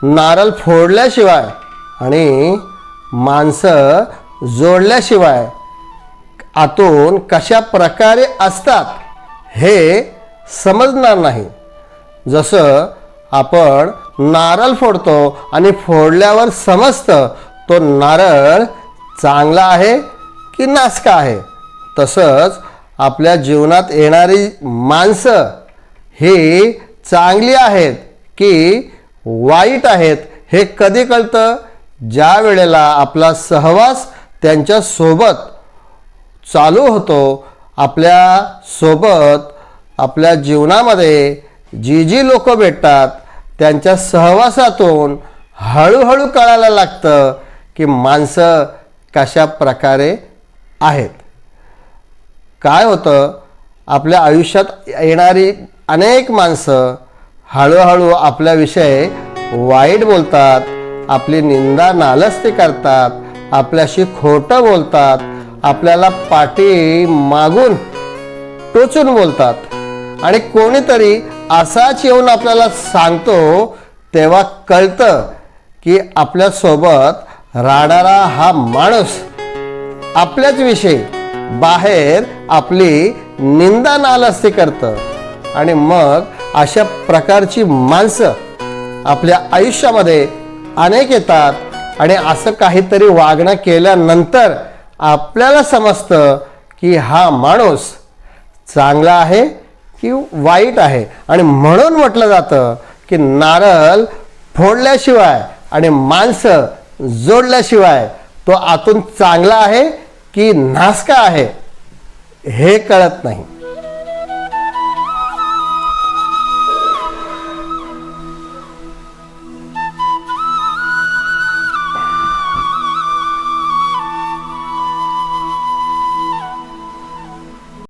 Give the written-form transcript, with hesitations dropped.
नारळ फोडल्याशिवाय आणि माणसं जोडल्याशिवाय आतून कशा प्रकारे असतात हे समजणार नाही. जसं आपण नारळ फोडतो आणि फोडल्यावर समजतं तो नारळ चांगला आहे की नासका आहे, तसंच आपल्या जीवनात येणारी माणसं ही चांगली आहेत की वाईट आहेत हे कधी कळतं? ज्या वेळेला आपला सहवास त्यांच्यासोबत चालू होतो. आपल्या सोबत आपल्या जीवनामध्ये जी लोक भेटतात त्यांच्या सहवासातून हळूहळू कळायला लागतं की माणसं कशा प्रकारे आहेत. काय होतं, आपल्या आयुष्यात येणारी अनेक माणसं हळूहळू आपल्याविषयी वाईट बोलतात, आपली निंदा नालस्ती करतात, आपल्याशी खोटं बोलतात, आपल्याला पाठी मागून टोचून बोलतात आणि कोणीतरी असाच येऊन आपल्याला सांगतो तेव्हा कळतं की आपल्यासोबत राहणारा हा माणूस आपल्याच विषयी बाहेर आपली निंदा नालस्ती करतं. आणि मग अशा प्रकारची माणसं आपल्या आयुष्यामध्ये अनेक येतात आणि असं काहीतरी वागणं केल्यानंतर आपल्याला समजतं की हा माणूस चांगला आहे की वाईट आहे. आणि म्हणून म्हटलं जातं की नारळ फोडल्याशिवाय आणि माणसं जोडल्याशिवाय तो आतून चांगला आहे की नासका आहे हे कळत नाही.